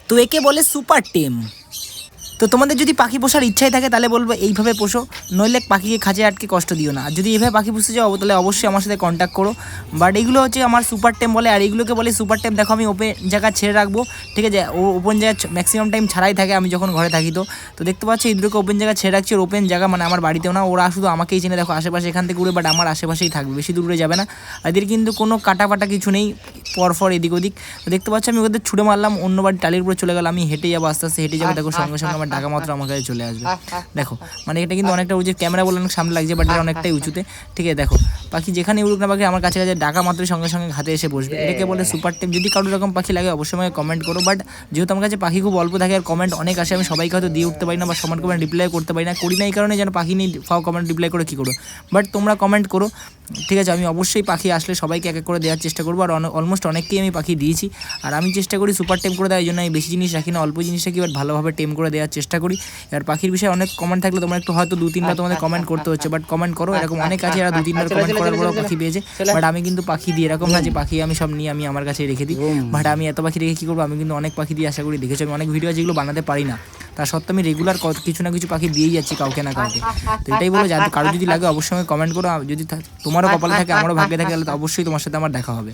তো একে বলে সুপার টেম। তো তোমাদের যদি পাখি পোষার ইচ্ছাই থাকে তাহলে বলবো এইভাবে পোষো, নইলে পাখিকে খাঁচায় আটকে কষ্ট দিও না। আর যদি এইভাবে পাখি পুষতে যাও তাহলে অবশ্যই আমার সাথে কন্ট্যাক্ট করো। বাট এইগুলো হচ্ছে আমার সুপার টেম বলে, আর এইগুলোকে বলে সুপার টেম। দেখো আমি ওপেন জায়গা ছেড়ে রাখবো, ঠিক আছে, ও ওপেন জায়গা ম্যাক্সিমাম টাইম ছাড়াই থাকে আমি যখন ঘরে থাকি। তো দেখতে পাচ্ছি এইগুলোকে ওপেন জায়গা ছেড়ে রাখছি। ওপেন জায়গা মানে আমার বাড়িতেও না, ওরা শুধু আমাকেই চেনে। দেখো আশেপাশে এখান থেকে উড়ে, বাট আমার আশেপাশেই থাকবে, বেশি দূরে যাবে না। এদের কিন্তু কোনো কাটা কিছু নেই পরপর এদিক ওদিক। তো দেখতে পাচ্ছি আমি ওদের ছুড়ে মারলাম, অন্য বাড়ি টালির উপরে চলে গেল। আমি হেঁটে যাবো, আস্তে আস্তে হেঁটে যাবো। দেখো সঙ্গে সঙ্গে আমার ডাকা মাত্র আমার কাছে চলে আসবে। দেখো মানে এটা কিন্তু অনেকটা উঁচু, ক্যামেরা বলে অনেক সামনে লাগছে, বাট এটা অনেকটাই উঁচুতে, ঠিক আছে। দেখো পাখি যেখানে উড়ুক না পাখি আমার কাছে ডাকা মাত্রই সঙ্গে সঙ্গে হাতে এসে বসবে। এটাকে বলে সুপার টেম। যদি কারোর রকম পাখি লাগে অবশ্যই আমাকে কমেন্ট করো। বাট যেহেতু আমার কাছে পাখি খুব অল্প থাকে আর কমেন্ট অনেক আসে, আমি সবাইকে হয়তো দিয়ে উঠতে পারি না বা সমান কমেন্ট রিপ্লাই করতে পারি না, করি না এই কারণে যেন পাখি নিয়ে ফাও কমেন্ট রিপ্লাই করে কী করো। বাট তোমরা কমেন্ট করো, ঠিক আছে। আমি অবশ্যই পাখি আসলে সবাইকে এক এক করে দেওয়ার চেষ্টা করবো। আর অলমোস্ট অনেককেই আমি পাখি দিয়েছি। আর আমি চেষ্টা করি সুপার টেম করে দেওয়ার জন্য। আমি বেশি জিনিস রাখি না, অল্প জিনিস রাখি, বাট ভালোভাবে টেম করে দেওয়ার চেষ্টা করি। আর পাখির বিষয়ে অনেক কমেন্ট থাকলে তোমরা একটু হয়তো 2-3বার তোমাদের কমেন্ট করতে হচ্ছে, বাট কমেন্ট করো। এরকম অনেক আছে যারা 2-3বার কমেন্ট করার পরেও পাখি পেয়েছে, বাট আমি কিন্তু পাখি দিই এরকম না যে পাখি আমি সব নিয়ে আমি আমার কাছে রেখে দিই। বাট আমি এত পাখি রেখে কী করবো, আমি কিন্তু অনেক পাখি দিয়ে আশা করি দেখেছি। আমি অনেক ভিডিও যেগুলো বানাতে পারি না, তা সত্ত্বেও আমি রেগুলার কিছু না কিছু পাখি দিয়েই যাচ্ছি কাউকে না কাউকে। তো এটাই বলে, যাতে কারো যদি লাগে অবশ্যই আমি কমেন্ট করো। যদি তোমারও কপালে থাকে আমারও ভাগ্যে থাকে, তাহলে তো অবশ্যই তোমার সাথে আমার দেখা হবে।